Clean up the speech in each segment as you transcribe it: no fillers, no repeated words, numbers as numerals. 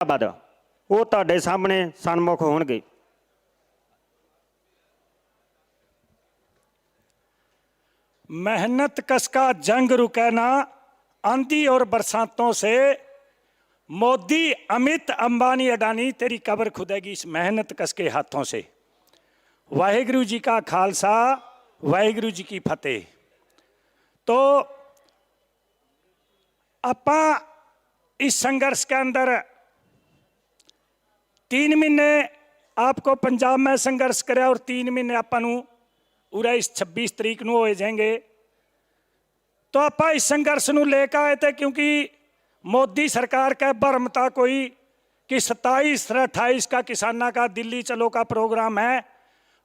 बाद वो तुहाडे सामने सन्मुख होणगे। मेहनत कस का जंग रुके ना, आंधी और बरसातों से, मोदी अमित अंबानी अडानी तेरी कब्र खुदेगी इस मेहनत कस के हाथों से। वाहिगुरु जी का खालसा, वाहिगुरु जी की फतेह। तो आपां इस संघर्ष के अंदर 3 महीने आपको पंजाब में संघर्ष करे और 3 महीने आपां नूं उरे इस 26 तरीक नूं होए जाएंगे। तो आपां इस संघर्ष नूं लेकर आए थे क्योंकि मोदी सरकार का भरम था कोई कि 27 और 28 का किसानों का दिल्ली चलो का प्रोग्राम है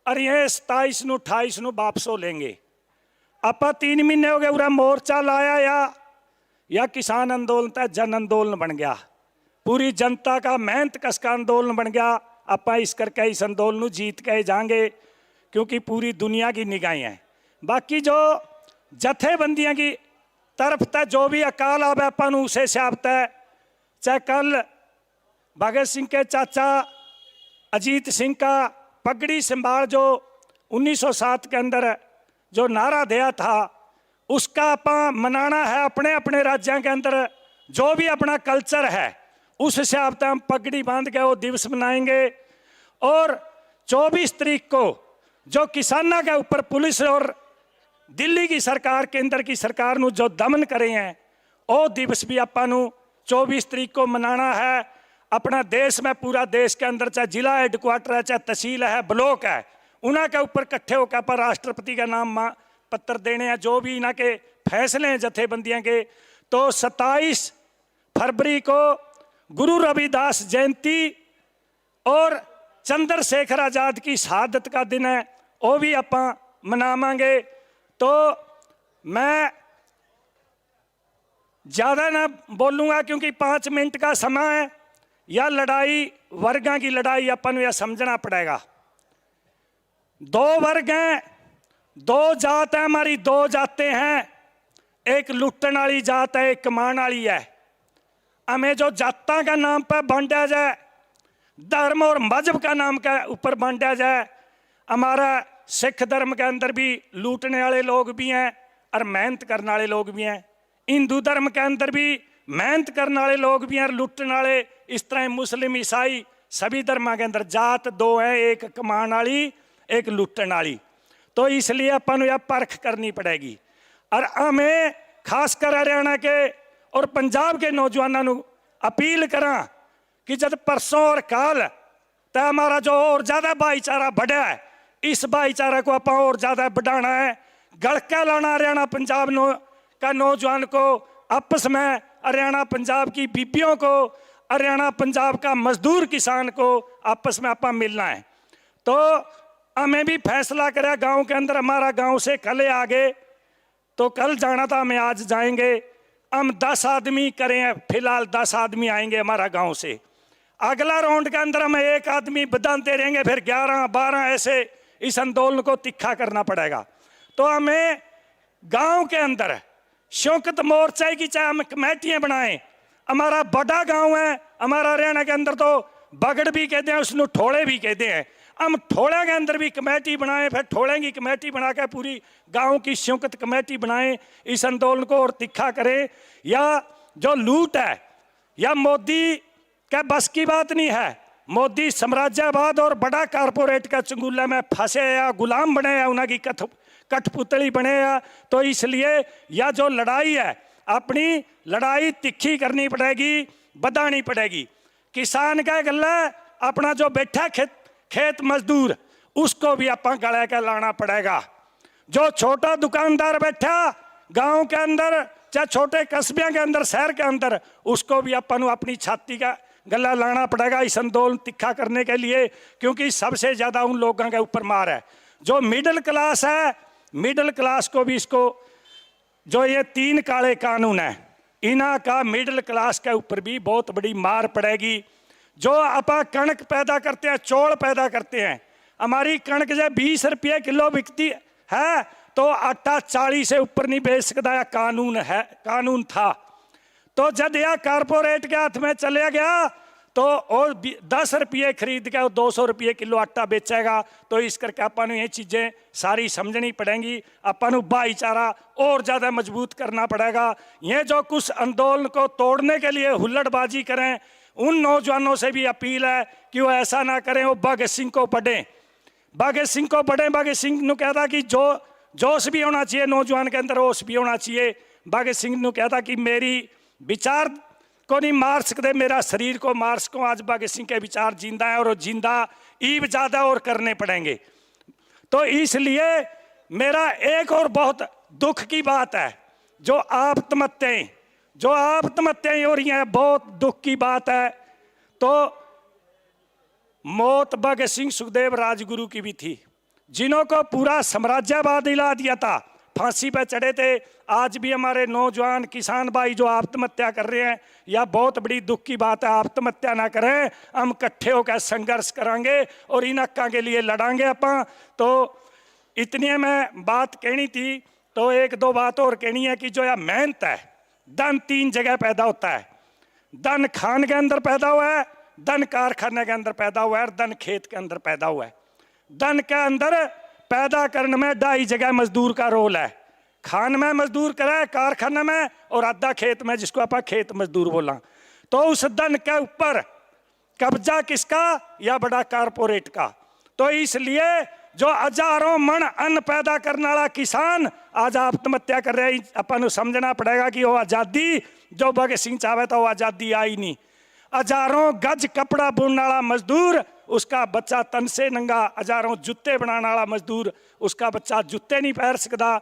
और ये 27 नूं 28 नूं वापसो लेंगे। आपां 3 महीने हो गए उरा मोर्चा लाया या किसान आंदोलन था जन आंदोलन बन गया, पूरी जनता का मेहनत कस का आंदोलन बन गया। आपां इस करके इस आंदोलन नूं जीत के जाएंगे क्योंकि पूरी दुनिया की निगाहें हैं। बाकी जो जथेबंदियां की तरफ तक जो भी अकाल आवे आपां नूं उसे सियाबत है। चाहे कल भगत सिंह के चाचा अजीत सिंह का पगड़ी संभाल जो 1907 के अंदर जो नारा दिया था उसका आपां मनाना है। अपने अपने राज्यों के अंदर जो भी अपना कल्चर है उस हिसाब से हम पगड़ी बांध के वो दिवस मनाएंगे। और 24 तारीख को जो किसानों के ऊपर पुलिस और दिल्ली की सरकार, केंद्र की सरकार नूं जो दमन करे हैं वो दिवस भी आपां नूं 24 तारीख को मनाना है। अपना देश में पूरा देश के अंदर चाहे जिला हेडक्वार्टर है, चाहे तहसील है, ब्लॉक है, उन्हों के ऊपर इकट्ठे होकर पर राष्ट्रपति का नाम पत्र देने हैं। जो भी इन्हों के फैसले हैं जथेबंदियों के, तो 27 फरवरी को गुरु रविदास जयंती और चंद्रशेखर आजाद की शहादत का दिन है, वो भी आपां मनावांगे। तो मैं ज़्यादा ना बोलूँगा क्योंकि 5 मिनट का समय है। यह लड़ाई वर्गों की लड़ाई अपन यह समझना पड़ेगा। 2 वर्ग हैं, 2 जात हैं, हमारी 2 जातें हैं। एक लुटन वाली जात है, एक कमान वाली है। हमें जो जाता का नाम पर बांटा जाए, धर्म और मजहब का नाम के ऊपर बांटा जाए, हमारा सिख धर्म के अंदर भी लूटने वाले लोग भी हैं और मेहनत करने वाले लोग भी हैं। हिंदू धर्म के अंदर भी मेहनत करने वाले लोग भी हैं और लूटने वाले। इस तरह मुस्लिम ईसाई सभी धर्मों के अंदर जात 2 हैं, एक कमान वाली एक लूटन वाली। तो इसलिए अपन यह परख करनी पड़ेगी। और हमें खासकर हरियाणा के और पंजाब के नौजवानों को अपील करा कि जब परसों और काल तो हमारा जो और ज़्यादा भाईचारा बढ़ा है, इस भाईचारा को आप और ज़्यादा बढ़ाना है। गड़का लाना हरियाणा पंजाब का नौजवान को आपस में, हरियाणा पंजाब की बीबियों को, हरियाणा पंजाब का मजदूर किसान को आपस में आप मिलना है। तो हमें भी फैसला करा गांव के अंदर, हमारा गांव से कल आगे तो कल जाना था, हमें आज जाएंगे। हम 10 आदमी करें, फिलहाल 10 आदमी आएंगे हमारा गांव से। अगला राउंड के अंदर हमें 1 आदमी बदलते रहेंगे, फिर 11, 12 ऐसे इस आंदोलन को तिखा करना पड़ेगा। तो हमें गांव के अंदर शौकत मोर्चा की चाहे हम कमेटियां बनाएं। हमारा बड़ा गांव है, हमारा हरियाणा के अंदर तो बगड़ भी कहते हैं, उसको ठोड़े भी कहते हैं। हम ठोड़े के अंदर भी कमेटी बनाएं, फिर ठोड़े की कमेटी बना कर पूरी गांव की शौकत कमेटी बनाएं, इस आंदोलन को और तिखा करें। या जो लूट है या मोदी का बस की बात नहीं है। मोदी साम्राज्यवाद और बड़ा कारपोरेट का चंगुला में फंसे या गुलाम बने या उनकी कठपुतली बने या, तो इसलिए यह जो लड़ाई है अपनी लड़ाई तिखी करनी पड़ेगी, बढ़ानी पड़ेगी। किसान का गला अपना जो बैठा खेत मजदूर उसको भी आप गले के लाना पड़ेगा। जो छोटा दुकानदार बैठा गांव के अंदर, चाहे छोटे कस्बे के अंदर, शहर के अंदर, उसको भी अपन अपनी छाती का गला लाना पड़ेगा इस आंदोलन तिखा करने के लिए। क्योंकि सबसे ज़्यादा उन लोगों के ऊपर मार है जो मिडिल क्लास है। मिडिल क्लास को भी इसको जो ये 3 काले कानून है इन्ह का मिडिल क्लास के ऊपर भी बहुत बड़ी मार पड़ेगी। जो आप कणक पैदा करते हैं, चौल पैदा करते हैं, हमारी कणक जो 20 रुपये किलो बिकती है तो आटा 40 से ऊपर नहीं बेच सकता। यह कानून है, कानून था। तो जब यह कारपोरेट के हाथ में चले गया तो और 10 रुपये खरीद के 200 रुपये किलो आटा बेचेगा। तो इस करके अपन ये चीज़ें सारी समझनी पड़ेंगी। अपन भाईचारा और ज़्यादा मजबूत करना पड़ेगा। ये जो कुछ आंदोलन को तोड़ने के लिए हुल्लड़बाजी करें, उन नौजवानों से भी अपील है कि वो ऐसा ना करें। वो भगत सिंह को पढ़ें, भगत सिंह को पढ़ें। भगत सिंह ने कहता कि जो जोश भी होना चाहिए नौजवान के अंदर, होश भी होना चाहिए। भगत सिंह ने कहता कि मेरी विचार को नहीं मार सकते, मेरा शरीर को मार सको। आज भगत सिंह के विचार जिंदा है, और वो जिंदा ईब ज्यादा और करने पड़ेंगे। तो इसलिए मेरा एक और बहुत दुख की बात है, जो आत्महत्याएं हो रही हैं, बहुत दुख की बात है। तो मौत भगत सिंह सुखदेव राजगुरु की भी थी, जिन्हों को पूरा साम्राज्यवाद हिला दिया था, फांसी पे चढ़े थे। आज भी हमारे नौजवान किसान भाई जो आत्महत्या कर रहे हैं, यह बहुत बड़ी दुख की बात है। आत्महत्या ना करें, हम इकट्ठे होकर संघर्ष करेंगे और इन हक्कां के लिए लड़ांगे अपन। तो इतनी मैं बात कहनी थी। तो एक दो बात और कहनी है कि जो यह मेहनत है, धन 3 जगह पैदा होता है। धन खान के अंदर पैदा हुआ है, धन कारखाने के अंदर पैदा हुआ है, और धन खेत के अंदर पैदा हुआ है। धन के अंदर पैदा करने में 2.5 जगह मजदूर का रोल है। खान में मजदूर करे, कारखाने में, और आधा खेत में, जिसको आप खेत मजदूर बोला। तो उस धन के ऊपर कब्जा किसका? या बड़ा कारपोरेट का। तो इसलिए जो हजारों मन अन्न पैदा करने वाला किसान आज आत्महत्या कर रहे हैं। अपन समझना पड़ेगा कि वो आजादी जो भगत सिंह चाहे था, वो आजादी आई नहीं। हजारों गज कपड़ा बुनने वाला मजदूर, उसका बच्चा तन से नंगा। हजारों जूते बनाने वाला मजदूर, उसका बच्चा जूते नहीं पहन सकता।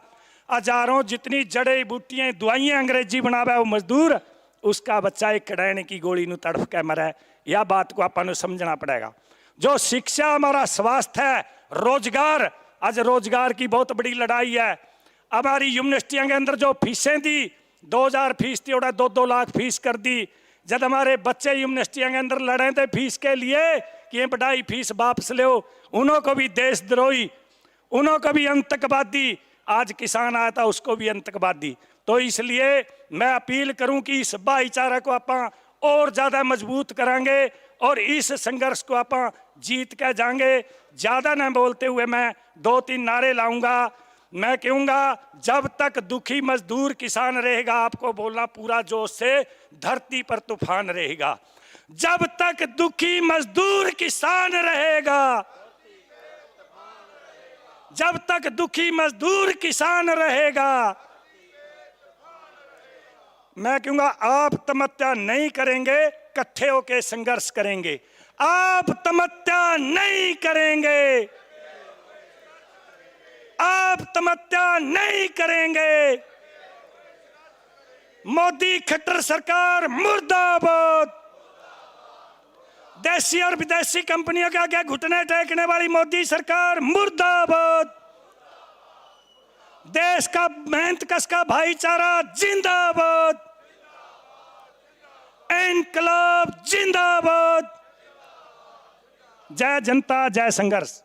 हजारों जितनी जड़ी बूटियां दवाइयां अंग्रेजी बनावे वो मजदूर, उसका बच्चा एक कड़ैने की गोली नू तड़फ के मरे। यह बात को अपन समझना पड़ेगा। जो शिक्षा, हमारा स्वास्थ्य है, रोजगार, आज रोजगार की बहुत बड़ी लड़ाई है। हमारी यूनिवर्सिटियों के अंदर जो फीसें थी, 2000 फीस थी, और 2-2 लाख फीस कर दी। जब हमारे बच्चे यूनिवर्सिटियों के अंदर लड़े थे फीस के लिए कि ये बढ़ाई फीस वापस लो, उन्हों को भी देशद्रोही, उन्हों को भी आतंकवादी। आज किसान आया था, उसको भी आतंकवादी। तो इसलिए मैं अपील करूं कि इस भाईचारे को आप और ज़्यादा मजबूत करेंगे, और इस संघर्ष को आप जीत के जाएंगे। ज़्यादा न बोलते हुए मैं 2-3 नारे लाऊंगा। मैं कहूँगा, जब तक दुखी मजदूर किसान रहेगा, आपको बोलना पूरा जोश से, धरती पर तूफान रहेगा। जब तक दुखी मजदूर किसान रहेगा, जब तक दुखी मजदूर किसान रहेगा, मैं कहूँगा आत्महत्या नहीं करेंगे, इकट्ठे होकर संघर्ष करेंगे। आत्महत्या नहीं करेंगे, आत्महत्या नहीं करेंगे। मोदी खट्टर सरकार मुर्दाबाद। देशी और विदेशी कंपनियों के आगे घुटने टेकने वाली मोदी सरकार मुर्दाबाद। देश का मेहनत कश का भाईचारा जिंदाबाद। इनकलाब जिंदाबाद। जय जनता, जय संघर्ष।